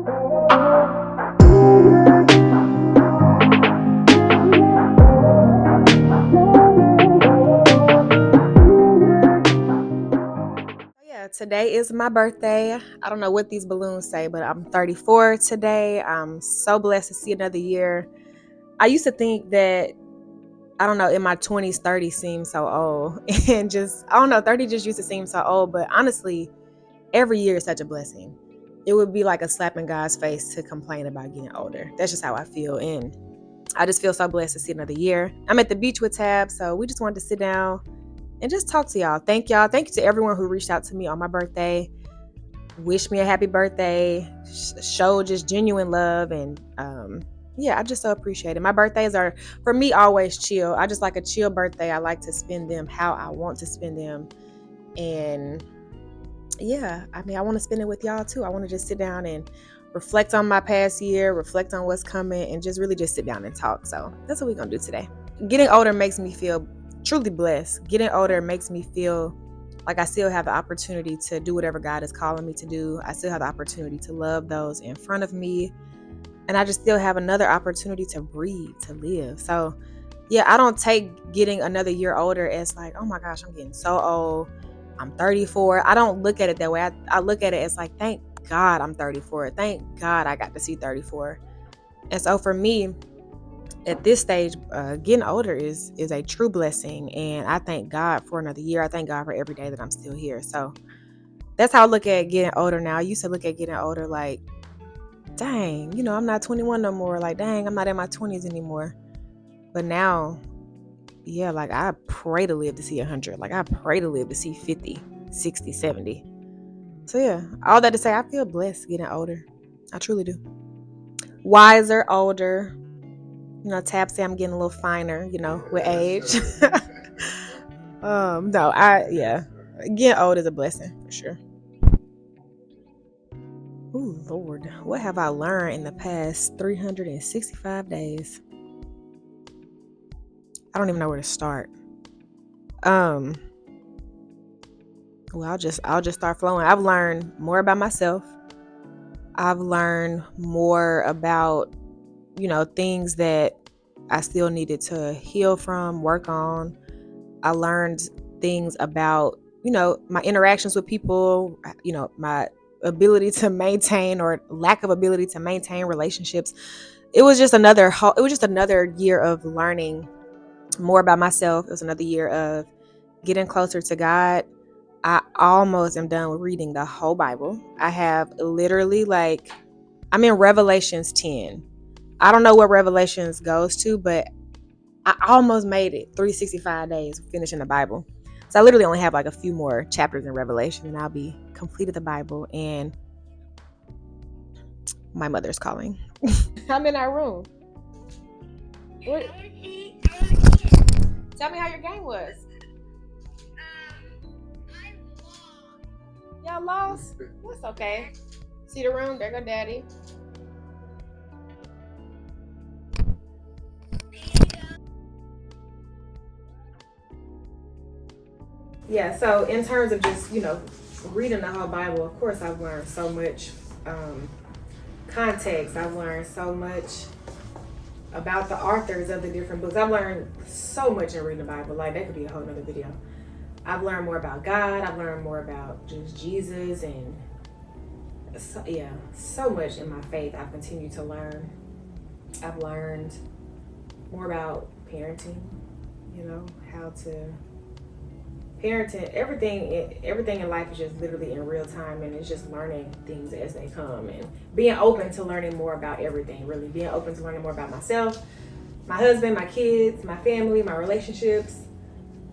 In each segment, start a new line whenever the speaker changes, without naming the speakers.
Yeah, today is my birthday. I don't know what these balloons say, but I'm 34 today. I'm so blessed to see another year. I used to think that, I don't know, in my 20s, 30 seemed so old. And just, I don't know, 30 just used to seem so old. But honestly, every year is such a blessing. It would be like a slap in God's face to complain about getting older. That's just how I feel. And I just feel so blessed to see another year. I'm at the beach with Tab, so we just wanted to sit down and just talk to y'all. Thank y'all. Thank you to everyone who reached out to me on my birthday, wish me a happy birthday, show just genuine love. And yeah, I just so appreciate it. My birthdays are, for me, always chill. I just like a chill birthday. I like to spend them how I want to spend them. And yeah, I mean, I want to spend it with y'all too. I want to just sit down and reflect on my past year, reflect on what's coming, and just really just sit down and talk. So that's what we're going to do today. Getting older makes me feel truly blessed. Getting older makes me feel like I still have the opportunity to do whatever God is calling me to do. I still have the opportunity to love those in front of me. And I just still have another opportunity to breathe, to live. So yeah, I don't take getting another year older as like, oh my gosh, I'm getting so old. I'm 34. I don't look at it that way. I look at it as like, thank God I'm 34. Thank God I got to see 34. And so for me, at this stage, getting older is a true blessing. And I thank God for another year. I thank God for every day that I'm still here. So that's how I look at getting older now. I used to look at getting older like, dang, I'm not 21 no more. Like, dang, I'm not in my 20s anymore. But now, yeah, like I pray to live to see 100. Like I pray to live to see 50, 60, 70. So yeah, all that to say, I feel blessed getting older. I truly do. Wiser, older. Tab say I'm getting a little finer, with age. No, yeah. Getting old is a blessing for sure. Oh Lord, what have I learned in the past 365 days? I don't even know where to start. Well, I'll just start flowing. I've learned more about myself. I've learned more about, things that I still needed to heal from, work on. I learned things about, my interactions with people, my ability to maintain or lack of ability to maintain relationships. It was just another year of learning more about myself. It was another year of getting closer to God. I almost am done with reading the whole Bible. I have literally I'm in Revelations 10. I don't know where Revelations goes to, but I almost made it 365 days finishing the Bible. So I literally only have a few more chapters in Revelation and I'll be completed the Bible. And my mother's calling. I'm in our room. What? Tell me how your game was. Y'all lost? That's okay. See the room? There go daddy. Yeah, so in terms of just, reading the whole Bible, of course I've learned so much context. I've learned so much about the authors of the different books. I've learned so much in reading the Bible. Like that could be a whole nother video. I've learned more about God. I've learned more about just Jesus and so much in my faith. I've continued to learn. I've learned more about parenting, how to parenting. Everything in life is just literally in real time, and it's just learning things as they come and being open to learning more about everything. Really being open to learning more about myself, my husband, my kids, my family, my relationships,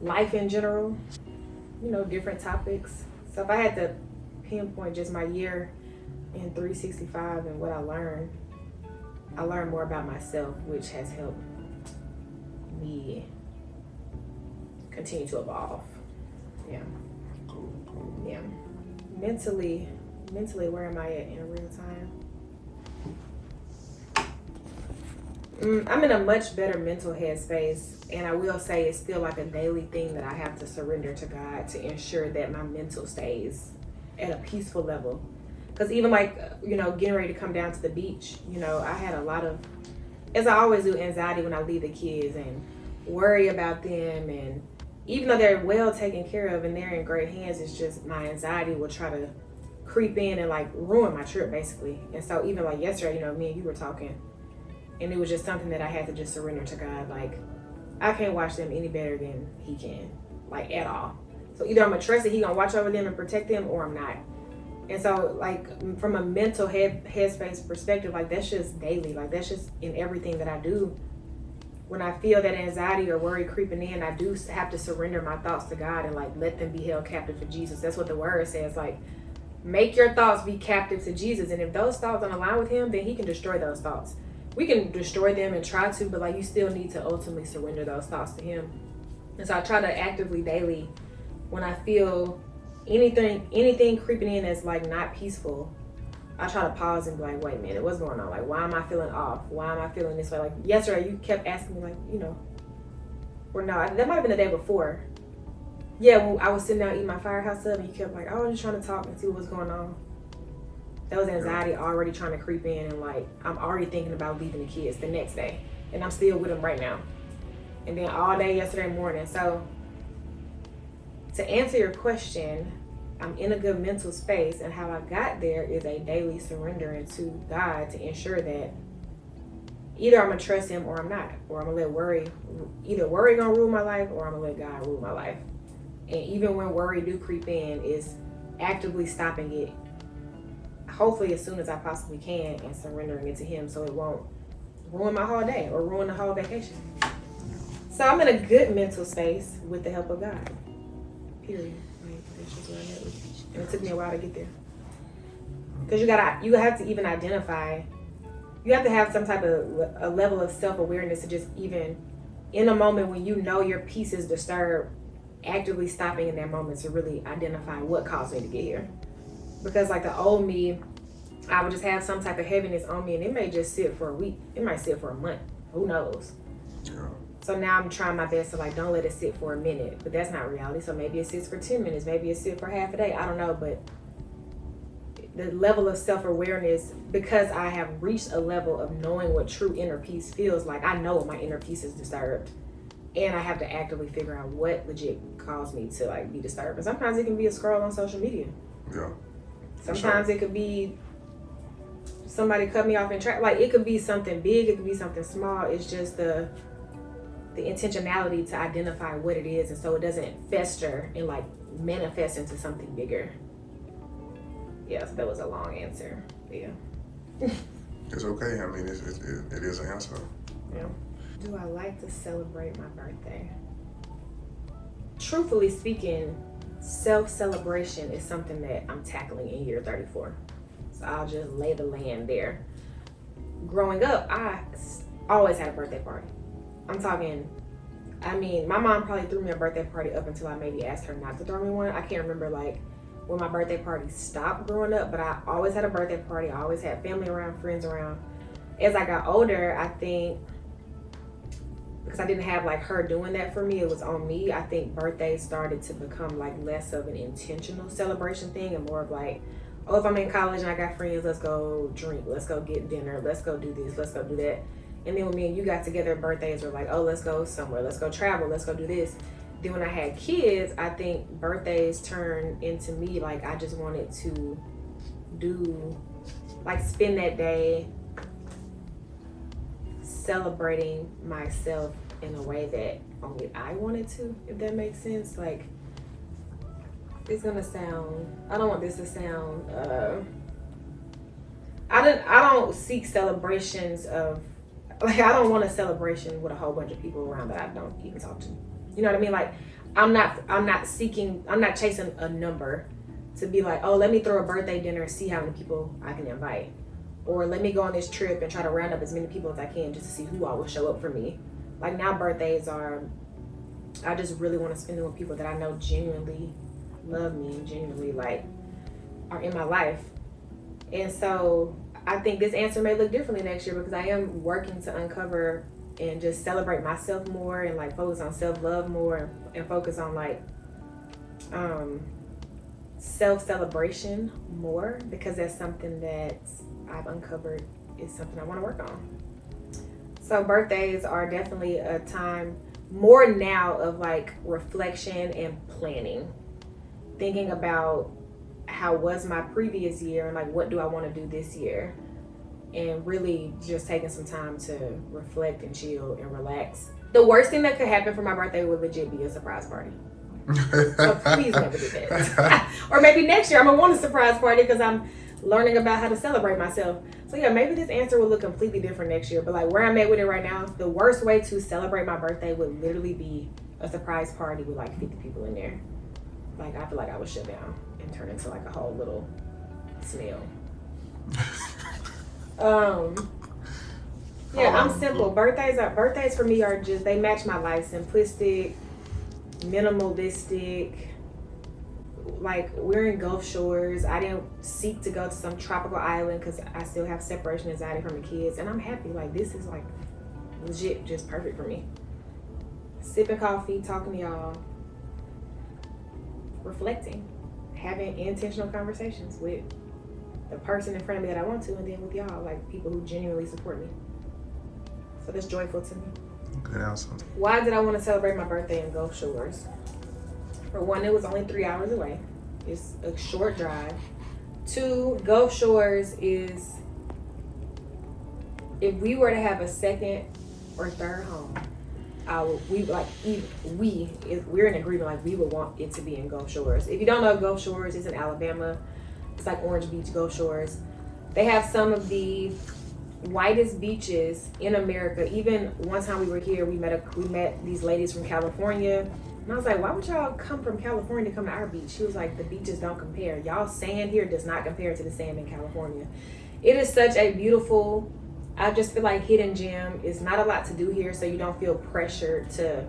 life in general, different topics. So if I had to pinpoint just my year in 365 and what I learned more about myself, which has helped me continue to evolve. Yeah. Mentally, where am I at in real time? I'm in a much better mental headspace, and I will say it's still like a daily thing that I have to surrender to God to ensure that my mental stays at a peaceful level. Because even like, getting ready to come down to the beach, I had a lot of, as I always do, anxiety when I leave the kids and worry about them. And even though they're well taken care of and they're in great hands, it's just my anxiety will try to creep in and like ruin my trip basically. And so even like yesterday, me and you were talking, and it was just something that I had to just surrender to God. Like, I can't watch them any better than He can, like at all. So either I'm gonna trust that He gonna watch over them and protect them, or I'm not. And so like from a mental headspace perspective, like that's just daily, like that's just in everything that I do. When I feel that anxiety or worry creeping in, I do have to surrender my thoughts to God and like let them be held captive for Jesus. That's what the word says. Like, make your thoughts be captive to Jesus. And if those thoughts don't align with Him, then He can destroy those thoughts. We can destroy them and try to, but like you still need to ultimately surrender those thoughts to Him. And so I try to actively daily, when I feel anything creeping in that's like not peaceful, I try to pause and be like, wait a minute, what's going on? Like, why am I feeling off? Why am I feeling this way? Like yesterday, you kept asking me like, or no, that might have been the day before. Yeah, when I was sitting down eating my firehouse sub, and you kept like, oh, I'm just trying to talk and see what's going on. That was anxiety already trying to creep in, and like I'm already thinking about leaving the kids the next day, and I'm still with them right now. And then all day yesterday morning. So to answer your question, I'm in a good mental space, and how I got there is a daily surrendering to God to ensure that either I'm gonna trust Him or I'm not, or I'm gonna let worry gonna rule my life, or I'm gonna let God rule my life. And even when worry do creep in, is actively stopping it, hopefully as soon as I possibly can, and surrendering it to Him so it won't ruin my whole day or ruin the whole vacation. So I'm in a good mental space with the help of God. Period. That's just where I'm at with it. And it took me a while to get there. Because you have to even identify, you have to have some type of a level of self-awareness to just even, in a moment when you know your peace is disturbed, actively stopping in that moment to really identify what caused me to get here. Because like the old me, I would just have some type of heaviness on me, and it may just sit for a week. It might sit for a month. Who knows? Yeah. So now I'm trying my best to like, don't let it sit for a minute, but that's not reality. So maybe it sits for 10 minutes, maybe it sits for half a day. I don't know, but the level of self-awareness, because I have reached a level of knowing what true inner peace feels like. I know my inner peace is disturbed, and I have to actively figure out what legit caused me to like be disturbed. And sometimes it can be a scroll on social media. Yeah. Sometimes it could be somebody cut me off in traffic. Like, it could be something big, it could be something small. It's just the intentionality to identify what it is, and so it doesn't fester and like manifest into something bigger. Yeah, so that was a long answer. Yeah.
It's okay. I mean, it is an answer.
Yeah. Do I like to celebrate my birthday? Truthfully speaking, self-celebration is something that I'm tackling in year 34. So I'll just lay the land there. Growing up, I always had a birthday party. I'm talking, my mom probably threw me a birthday party up until I maybe asked her not to throw me one. I can't remember like when my birthday party stopped growing up, but I always had a birthday party. I always had family around, friends around. As I got older, I think, because I didn't have like her doing that for me, it was on me. I think birthdays started to become like less of an intentional celebration thing and more of like, oh, if I'm in college and I got friends, let's go drink, let's go get dinner, let's go do this, let's go do that. And then when me and you got together, birthdays were like, oh, let's go somewhere, let's go travel, let's go do this. Then when I had kids, I think birthdays turned into me like I just wanted to do, like spend that day celebrating myself in a way that only I wanted to, if that makes sense. Like, it's gonna sound, I don't want this to sound, I don't seek celebrations of, like, I don't want a celebration with a whole bunch of people around that I don't even talk to. You know what I mean? Like, I'm not chasing a number to be like, oh, let me throw a birthday dinner and see how many people I can invite. Or let me go on this trip and try to round up as many people as I can just to see who all will show up for me. Like, now birthdays are, I just really want to spend them with people that I know genuinely love me and genuinely like are in my life. And so I think this answer may look differently next year, because I am working to uncover and just celebrate myself more and like focus on self-love more and focus on like self-celebration more, because that's something that I've uncovered is something I want to work on. So birthdays are definitely a time more now of like reflection and planning, thinking about how was my previous year and like what do I want to do this year, and really just taking some time to reflect and chill and relax. The worst thing that could happen for my birthday would legit be a surprise party. So please never do that. Or maybe next year I'm gonna want a surprise party because I'm learning about how to celebrate myself. So yeah, maybe this answer will look completely different next year. But like where I'm at with it right now, the worst way to celebrate my birthday would literally be a surprise party with like 50 people in there. Like I feel like I would shut down and turn into like a whole little snail. Yeah, I'm simple. Birthdays for me are just, they match my life. Simplistic, minimalistic. Like we're in Gulf Shores. I didn't seek to go to some tropical island because I still have separation anxiety from the kids, and I'm happy. Like this is like legit just perfect for me. Sipping coffee, talking to y'all, reflecting, having intentional conversations with the person in front of me that I want to, and then with y'all, like people who genuinely support me. So that's joyful to me.
Good answer.
Why did I want to celebrate my birthday in Gulf Shores? For one, it was only 3 hours away. It's a short drive. Two, Gulf Shores is, if we were to have a second or third home, we're in agreement, like we would want it to be in Gulf Shores. If you don't know, Gulf Shores is in Alabama. It's like Orange Beach, Gulf Shores. They have some of the whitest beaches in America. Even one time we were here, we met these ladies from California. And I was like, why would y'all come from California to come to our beach? She was like, the beaches don't compare. Y'all sand here does not compare to the sand in California. It is such a beautiful, I just feel like hidden gem. It's not a lot to do here, so you don't feel pressured to,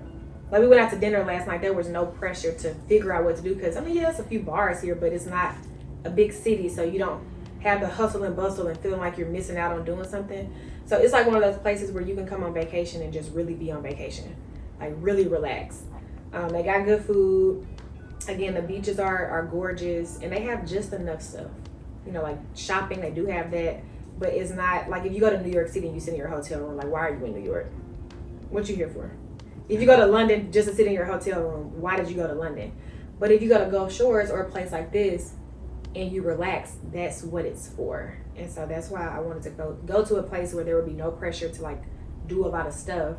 like we went out to dinner last night, there was no pressure to figure out what to do, because I mean, yeah, it's a few bars here, but it's not a big city, so you don't have the hustle and bustle and feeling like you're missing out on doing something. So it's like one of those places where you can come on vacation and just really be on vacation, like really relax. They got good food. Again, the beaches are gorgeous, and they have just enough stuff. You know, like shopping, they do have that, but it's not like if you go to New York City and you sit in your hotel room, like why are you in New York? What you here for? If you go to London just to sit in your hotel room, why did you go to London? But if you go to Gulf Shores or a place like this and you relax, that's what it's for. And so that's why I wanted to go to a place where there would be no pressure to like do a lot of stuff,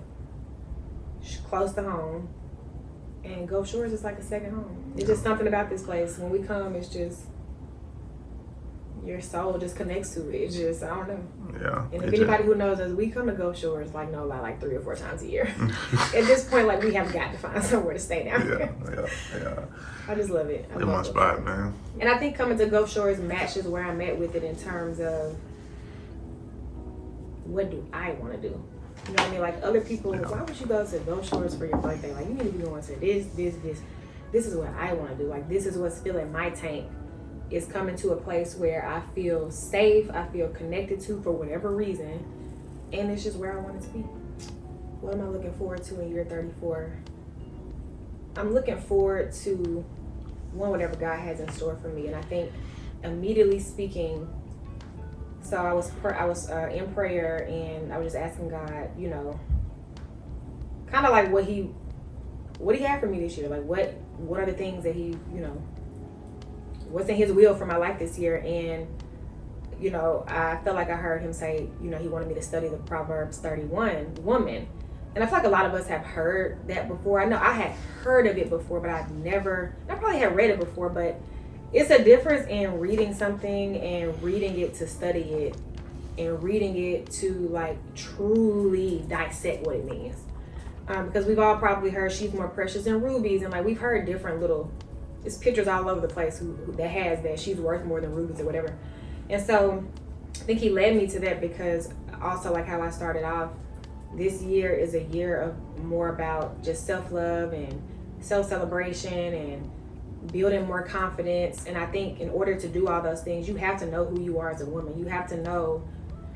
close to home. And Gulf Shores is like a second home. It's just something about this place. When we come, it's just, your soul just connects to it. It's just, I don't know.
Yeah.
And if anybody who knows us, we come to Gulf Shores like 3 or 4 times a year. At this point, like we have got to find somewhere to stay now.
Yeah.
I just love it.
In my spot, man.
And I think coming to Gulf Shores matches where I'm at with it in terms of what do I want to do. You know what I mean? Like other people, why would you go to Gulf Shores for your birthday? Like you need to be going to this. This is what I want to do. Like this is what's filling my tank. Is coming to a place where I feel safe, I feel connected to for whatever reason, and it's just where I want it to be. What am I looking forward to in year 34? I'm looking forward to whatever God has in store for me, and I think immediately speaking. So I was in prayer, and I was just asking God, you know, kind of like what He had for me this year. Like what are the things that He, you know, what's in His will for my life this year. And you know, I felt like I heard Him say, you know, He wanted me to study the Proverbs 31 woman. And I feel like a lot of us have heard that before. I know I had heard of it before, but I probably had read it before, but it's a difference in reading something and reading it to study it and reading it to like truly dissect what it means. Because we've all probably heard she's more precious than rubies, and like we've heard different little, it's pictures all over the place that has that she's worth more than rubies or whatever. And so I think He led me to that because also like how I started off, this year is a year of more about just self-love and self-celebration and building more confidence. And I think in order to do all those things, you have to know who you are as a woman. You have to know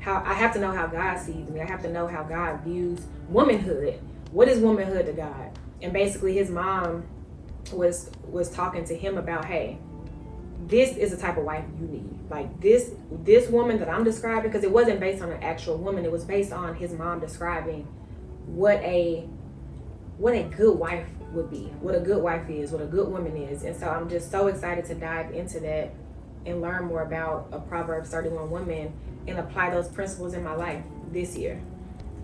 I have to know how God sees me. I have to know how God views womanhood. What is womanhood to God? And basically his mom was talking to him about, hey, this is the type of wife you need. Like this woman that I'm describing, because it wasn't based on an actual woman, it was based on his mom describing what a good wife would be, what a good wife is, what a good woman is. And so I'm just so excited to dive into that and learn more about a Proverbs 31 woman and apply those principles in my life this year.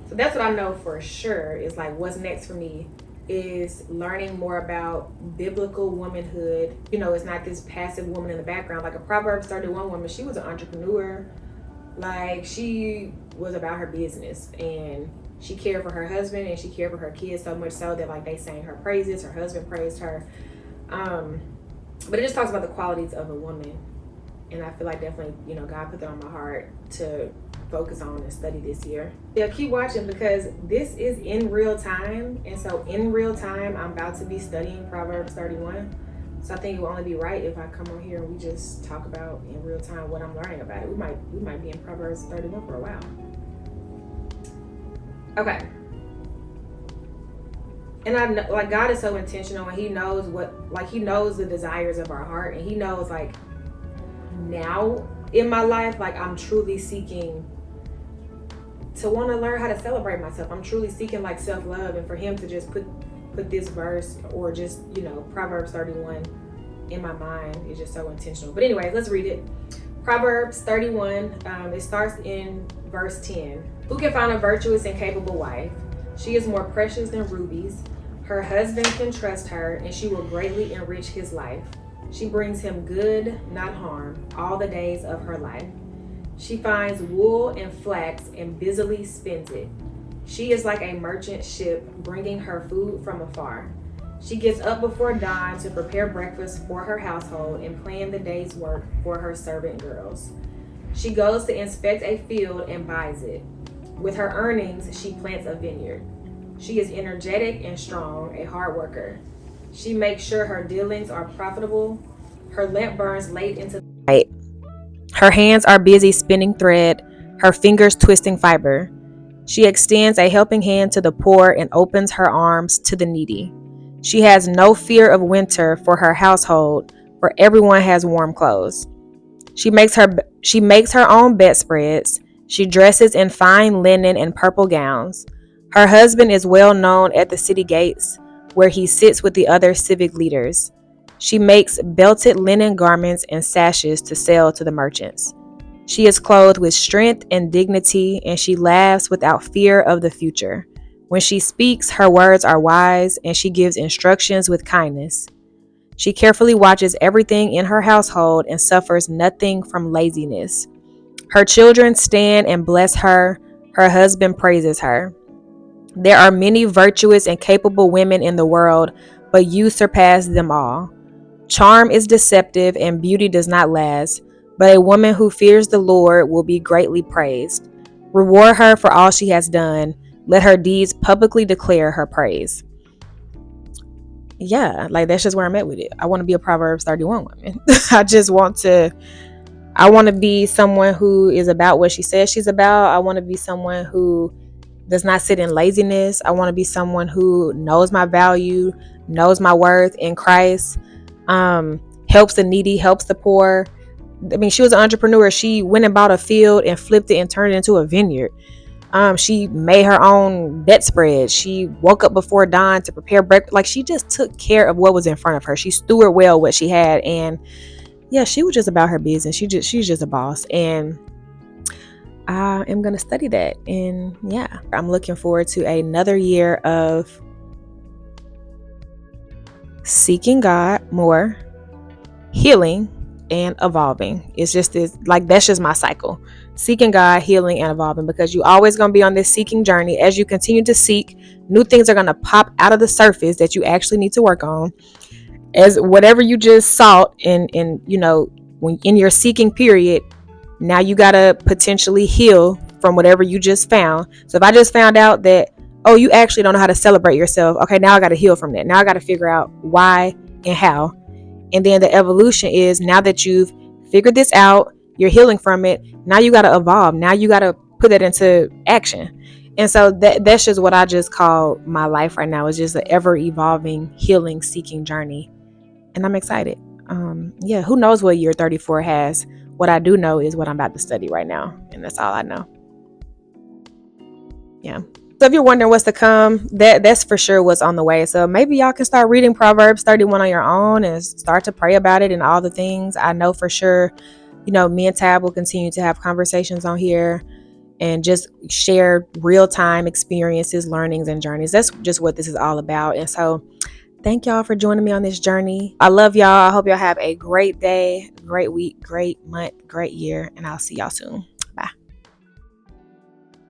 So that's what I know for sure is like what's next for me is learning more about biblical womanhood. You know, it's not this passive woman in the background. Like a Proverbs 31 woman, she was an entrepreneur. Like she was about her business and she cared for her husband and she cared for her kids so much so that like they sang her praises. Her husband praised her. But it just talks about the qualities of a woman. And I feel like definitely, you know, God put that on my heart to focus on and study this year. Yeah, keep watching because this is in real time. And so in real time, I'm about to be studying Proverbs 31. So I think it will only be right if I come on here and we just talk about in real time what I'm learning about it. We might be in Proverbs 31 for a while. Okay. And I know, like, God is so intentional and he knows he knows the desires of our heart, and he knows like now in my life, like I'm truly seeking to want to learn how to celebrate myself. I'm truly seeking like self-love, and for him to just put this verse or just, you know, Proverbs 31 in my mind is just so intentional. But anyway, let's read it. Proverbs 31, it starts in verse 10. Who can find a virtuous and capable wife? She is more precious than rubies. Her husband can trust her, and she will greatly enrich his life. She brings him good, not harm, all the days of her life. She finds wool and flax and busily spins it. She is like a merchant ship bringing her food from afar. She gets up before dawn to prepare breakfast for her household and plan the day's work for her servant girls. She goes to inspect a field and buys it. With her earnings, she plants a vineyard. She is energetic and strong, a hard worker. She makes sure her dealings are profitable. Her lamp burns late into the night. Her hands are busy spinning thread, her fingers twisting fiber. She extends a helping hand to the poor and opens her arms to the needy. She has no fear of winter for her household, for everyone has warm clothes. She makes her own bedspreads. She dresses in fine linen and purple gowns. Her husband is well known at the city gates, where he sits with the other civic leaders. She makes belted linen garments and sashes to sell to the merchants. She is clothed with strength and dignity, and she laughs without fear of the future. When she speaks, her words are wise, and she gives instructions with kindness. She carefully watches everything in her household and suffers nothing from laziness. Her children stand and bless her. Her husband praises her. There are many virtuous and capable women in the world, but you surpass them all. Charm is deceptive and beauty does not last, but a woman who fears the Lord will be greatly praised. Reward her for all she has done. Let her deeds publicly declare her praise. Yeah, like that's just where I'm at with it. I want to be a Proverbs 31 woman. I want to be someone who is about what she says she's about. I want to be someone who does not sit in laziness. I want to be someone who knows my value, knows my worth in Christ, helps the needy, helps the poor. I mean, she was an entrepreneur. She went and bought a field and flipped it and turned it into a vineyard. She made her own bedspread. She woke up before dawn to prepare breakfast. Like she just took care of what was in front of her. She stewarded well what she had, and yeah, she was just about her business. She's just a boss, and I am going to study that. And yeah, I'm looking forward to another year of seeking God more, healing, and evolving. It's just this, like, that's just my cycle. Seeking God, healing, and evolving, because you always going to be on this seeking journey. As you continue to seek, new things are going to pop out of the surface that you actually need to work on. As whatever you just sought in you know, when in your seeking period, now you got to potentially heal from whatever you just found. So if I just found out that, oh, you actually don't know how to celebrate yourself, okay, now I got to heal from that. Now I got to figure out why and how. And then the evolution is, now that you've figured this out, you're healing from it, now you got to evolve. Now you got to put it into action. And so that's just what I just call my life right now. It's just an ever evolving, healing, seeking journey. And I'm excited. Yeah, who knows what year 34 has. What I do know is what I'm about to study right now, and that's all I know. Yeah. So if you're wondering what's to come, that's for sure what's on the way. So maybe y'all can start reading Proverbs 31 on your own and start to pray about it and all the things. I know for sure, me and Tab will continue to have conversations on here and just share real time experiences, learnings, and journeys. That's just what this is all about. And so thank y'all for joining me on this journey. I love y'all. I hope y'all have a great day, great week, great month, great year, and I'll see y'all soon.